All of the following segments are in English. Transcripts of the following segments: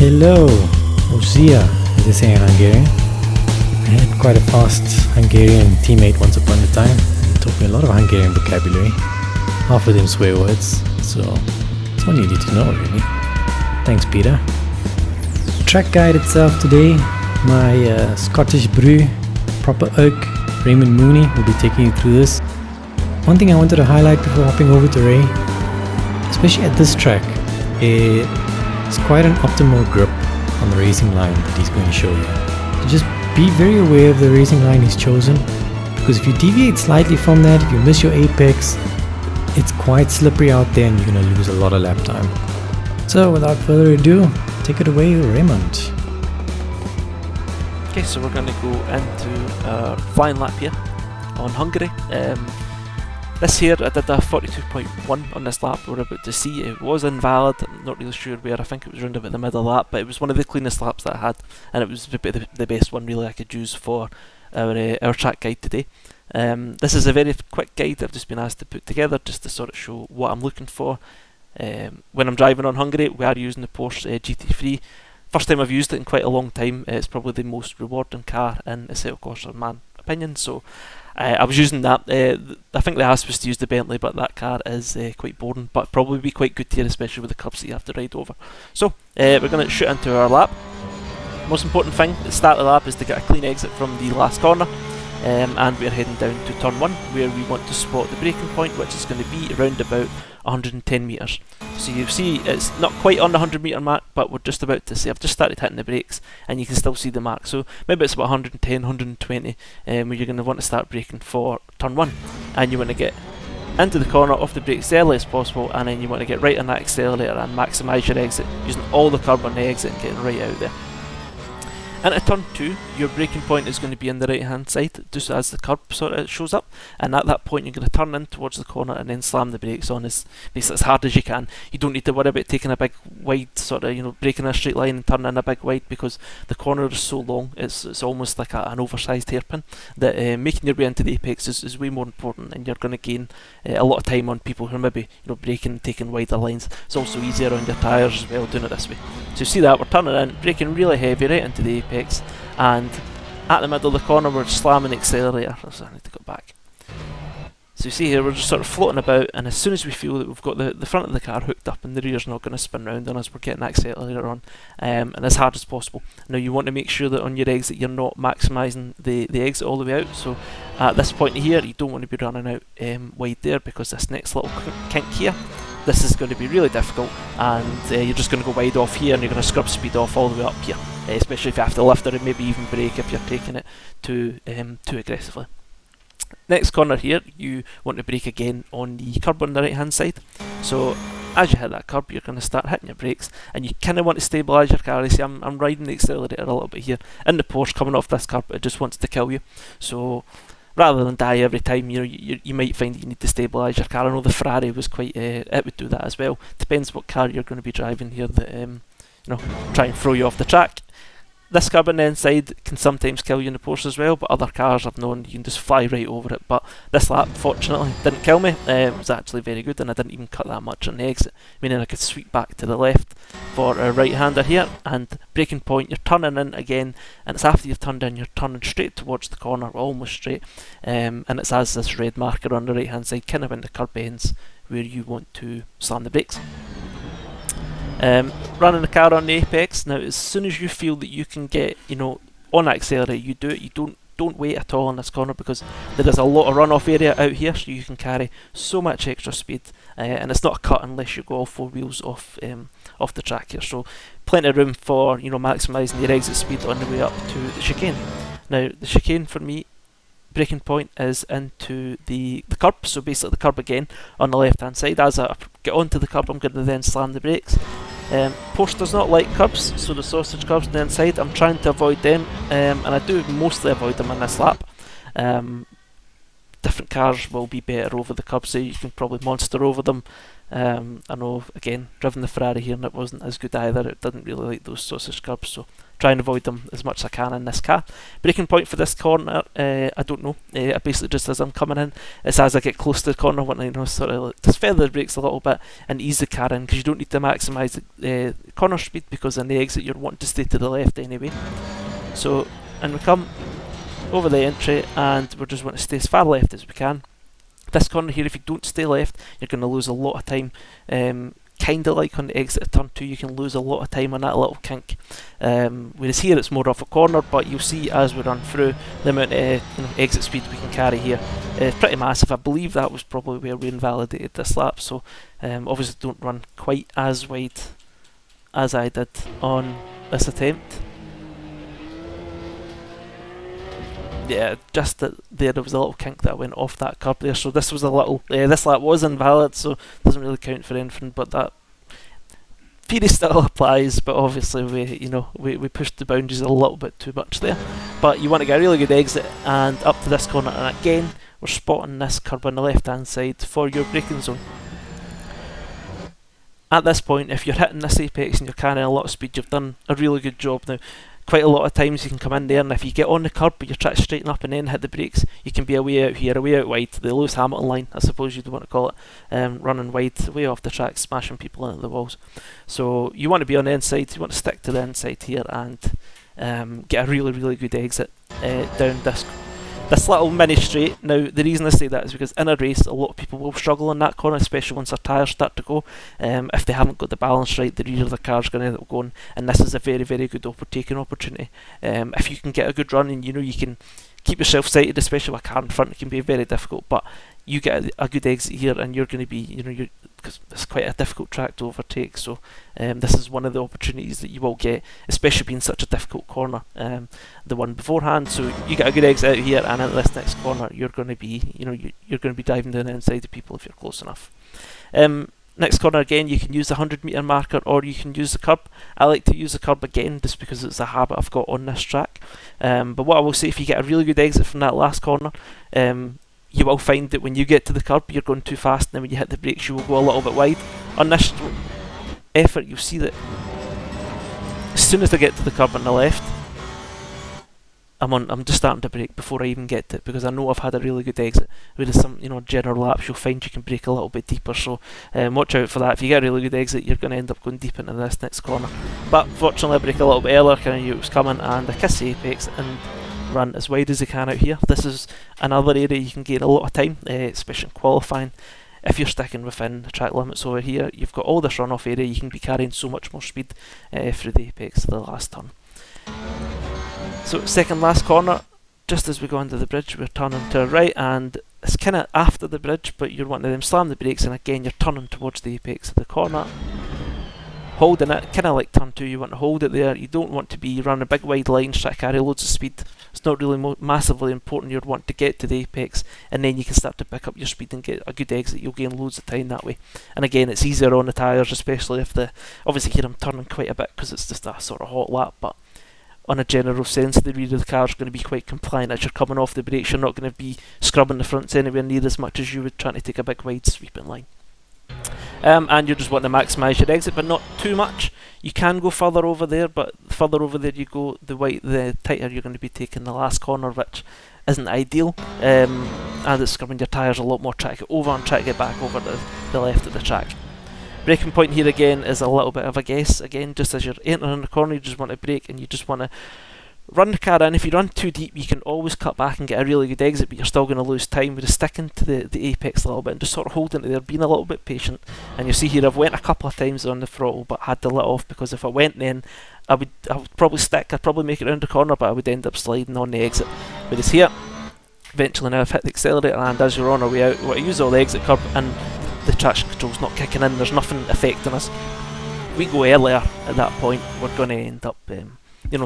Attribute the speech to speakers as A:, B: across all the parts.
A: Hello, Ozia, as they say in Hungarian. I had quite a fast Hungarian teammate once upon a time. He taught me a lot of Hungarian vocabulary. Half of them swear words, so it's all you need to know really. Thanks, Peter. Track guide itself today, my Scottish brew, proper oak, Raymond Mooney will be taking you through this. One thing I wanted to highlight before hopping over to Ray, especially at this track, it's quite an optimal grip on the racing line that he's going to show you. So just be very aware of the racing line he's chosen, because if you deviate slightly from that, if you miss your apex, it's quite slippery out there and you're going to lose a lot of lap time. So without further ado, take it away, Raymond.
B: Okay, so we're going to go into our flying lap here on Hungary. This here, I did a 42.1 on this lap. We're about to see it was invalid. I'm not really sure where. I think it was around about the middle lap, but it was one of the cleanest laps that I had, and it was the best one really I could use for our track guide today. This is a very quick guide I've just been asked to put together just to sort of show what I'm looking for when I'm driving on Hungary. We are using the Porsche GT3. First time I've used it in quite a long time. It's probably the most rewarding car in a cycle course in my opinion, so I was using that. I think the ask was to use the Bentley, but that car is quite boring, but probably be quite good here, especially with the curves that you have to ride over. So we're going to shoot into our lap. Most important thing at the start of the lap is to get a clean exit from the last corner, and we're heading down to turn 1 where we want to spot the braking point, which is going to be around about 110 metres. So you see it's not quite on the 100 metre mark, but we're just about to see, I've just started hitting the brakes and you can still see the mark, so maybe it's about 110, 120 where you're going to want to start braking for turn 1, and you want to get into the corner off the brakes as early as possible, and then you want to get right on that accelerator and maximise your exit using all the curb on the exit and getting right out there. And at turn 2, your braking point is going to be on the right hand side, just as the curb sort of shows up, and at that point you're going to turn in towards the corner and then slam the brakes on basically as hard as you can. You don't need to worry about taking a big wide sort of, braking a straight line and turning in a big wide, because the corner is so long, it's almost like an oversized hairpin, that making your way into the apex is way more important, and you're going to gain a lot of time on people who are maybe braking and taking wider lines. It's also easier on your tyres as well doing it this way. So you see that, we're turning in, braking really heavy right into the apex, and at the middle of the corner we're slamming the accelerator. So I need to go back. So you see here we're just sort of floating about, and as soon as we feel that we've got the front of the car hooked up and the rear's not going to spin round on us, we're getting that accelerator on, and as hard as possible. Now you want to make sure that on your exit you're not maximising the exit all the way out, so at this point here you don't want to be running out wide there, because this next little kink here, this is going to be really difficult, and you're just going to go wide off here and you're going to scrub speed off all the way up here, especially if you have to lift it and maybe even brake if you're taking it too aggressively. Next corner here, you want to brake again on the curb on the right hand side. So as you hit that curb, you're going to start hitting your brakes, and you kind of want to stabilise your car. You see, I'm riding the accelerator a little bit here. In the Porsche, coming off this curb, it just wants to kill you. So rather than die every time, you might find that you need to stabilise your car. I know the Ferrari was quite, it would do that as well. Depends what car you're going to be driving here that, try and throw you off the track. This curb on the inside can sometimes kill you in the Porsche as well, but other cars I've known you can just fly right over it. But this lap, fortunately, didn't kill me. It was actually very good, and I didn't even cut that much on the exit, meaning I could sweep back to the left for a right-hander here. And braking point, you're turning in again, and it's after you've turned in, you're turning straight towards the corner, almost straight, and it's as this red marker on the right-hand side, kind of in the curb ends where you want to slam the brakes. Running the car on the apex. Now as soon as you feel that you can get on that accelerator, you do it. You don't wait at all in this corner, because there is a lot of runoff area out here, so you can carry so much extra speed, and it's not a cut unless you go all four wheels off the track here, so plenty of room for maximising your exit speed on the way up to the chicane. Now the chicane for me, braking point is into the curb, so basically the curb again on the left hand side. As I get onto the curb, I'm going to then slam the brakes. Porsche does not like curbs, so the sausage curbs on the inside, I'm trying to avoid them, and I do mostly avoid them in this lap. The different cars will be better over the curb, so you can probably monster over them. I know, again, driven the Ferrari here and it wasn't as good either. It didn't really like those sausage curbs, so try and avoid them as much as I can in this car. Braking point for this corner, I don't know. Basically, just as I'm coming in, it's as I get close to the corner, I want to sort of just feather the brakes a little bit and ease the car in, because you don't need to maximise the corner speed, because in the exit you're wanting to stay to the left anyway. So, and we come over the entry and we just want to stay as far left as we can. This corner here, if you don't stay left, you're going to lose a lot of time. Kind of like on the exit of turn 2, you can lose a lot of time on that little kink. Whereas here it's more of a corner, but you'll see as we run through the amount of exit speed we can carry here. Pretty massive. I believe that was probably where we invalidated this lap, so obviously don't run quite as wide as I did on this attempt. Yeah, just that there was a little kink that went off that curb there, so this was a little, this lap was invalid, so doesn't really count for anything, but that theory still applies, but obviously we pushed the boundaries a little bit too much there. But you want to get a really good exit and up to this corner, and again we're spotting this curb on the left hand side for your braking zone. At this point, if you're hitting this apex and you're carrying a lot of speed, you've done a really good job. Now, quite a lot of times you can come in there, and if you get on the curb but you're trying to straighten up and then hit the brakes, you can be a way out here, a way out wide, the Lewis Hamilton line, I suppose you'd want to call it, running wide, way off the track, smashing people into the walls. So you want to be on the inside, you want to stick to the inside here and get a really, really good exit down this little mini straight. Now, the reason I say that is because in a race, a lot of people will struggle in that corner, especially once their tyres start to go. If they haven't got the balance right, the rear of the car's going to end up going, and this is a very, very good overtaking opportunity. If you can get a good run and you can keep yourself sighted, especially with a car in front, it can be very difficult, but you get a good exit here and you're going to be, because it's quite a difficult track to overtake, so this is one of the opportunities that you will get, especially being such a difficult corner, the one beforehand. So you get a good exit out here, and in this next corner you're going to be, you're going to be diving down the inside of people if you're close enough. Next corner again, you can use the 100 metre marker or you can use the curb. I like to use the curb again just because it's a habit I've got on this track. But what I will say, if you get a really good exit from that last corner, you will find that when you get to the curb you're going too fast, and then when you hit the brakes you will go a little bit wide. On this effort you'll see that as soon as I get to the curb on the left, I'm just starting to brake before I even get to it, because I know I've had a really good exit. Whereas some general laps you'll find you can brake a little bit deeper, so watch out for that. If you get a really good exit you're going to end up going deep into this next corner. But fortunately I brake a little bit earlier, kind of knew it was coming, and I kiss the apex and run as wide as you can out here. This is another area you can gain a lot of time, especially in qualifying. If you're sticking within the track limits over here, you've got all this runoff area, you can be carrying so much more speed through the apex of the last turn. So second last corner, just as we go into the bridge, we're turning to the right, and it's kind of after the bridge, but you're wanting to slam the brakes, and again you're turning towards the apex of the corner, holding it, kind of like turn 2, you want to hold it there. You don't want to be running big wide lines, try to carry loads of speed. It's not really massively important. You'd want to get to the apex, and then you can start to pick up your speed and get a good exit. You'll gain loads of time that way. And again, it's easier on the tyres, especially if obviously here I'm turning quite a bit because it's just a sort of hot lap, but on a general sense, the rear of the car is going to be quite compliant. As you're coming off the brakes, you're not going to be scrubbing the fronts anywhere near as much as you would trying to take a big wide sweeping line. And you're just wanting to maximise your exit, but not too much. You can go further over there, but the further over there you go, the tighter you're going to be taking the last corner, which isn't ideal. And it's scrubbing your tyres a lot more, trying to get over and try to get back over the left of the track. Braking point here again is a little bit of a guess. Again, just as you're entering the corner, you just want to brake and you just want to run the car in. If you run too deep, you can always cut back and get a really good exit, but you're still going to lose time with sticking to the apex a little bit and just sort of holding it there, being a little bit patient. And you see here I've went a couple of times on the throttle but had to let off, because if I went then I would probably stick, I'd probably make it around the corner, but I would end up sliding on the exit. Whereas here, eventually now I've hit the accelerator, and as you're on our way out, we want to use all the exit curb and the traction control's not kicking in, there's nothing affecting us. We go earlier at that point, we're going to end up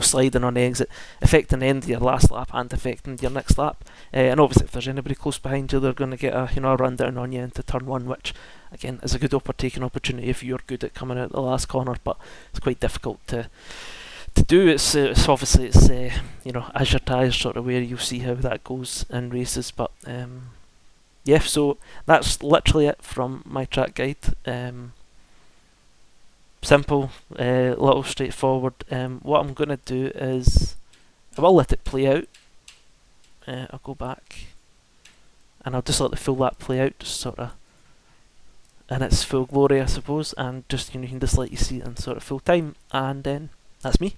B: sliding on the exit, affecting the end of your last lap and affecting your next lap. And obviously if there's anybody close behind you, they're going to get a run down on you into turn 1, which again is a good overtaking opportunity if you're good at coming out the last corner, but it's quite difficult to do. It's as your tyres sort of wear, you'll see how that goes in races, but yeah, so that's literally it from my track guide. Simple, little straightforward. What I'm going to do is I will let it play out. I'll go back and I'll just let the full lap play out, just sort of in its full glory, I suppose, and just you can just let you see it in sort of full time, and then that's me.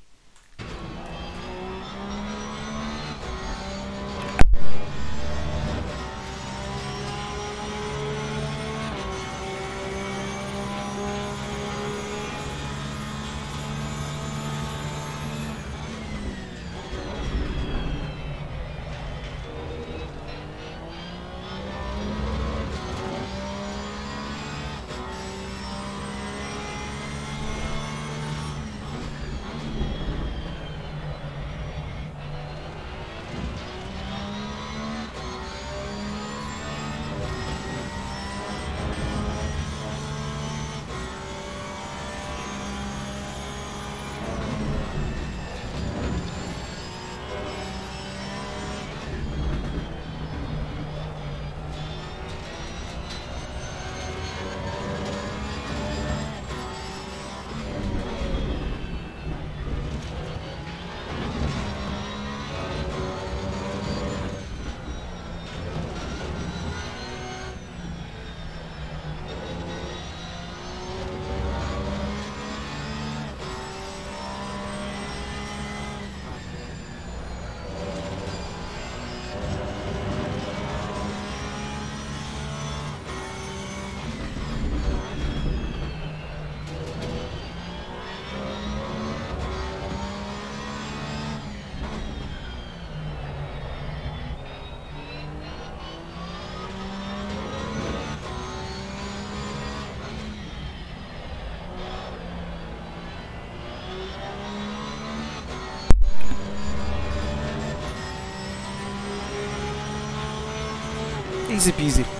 B: Easy peasy.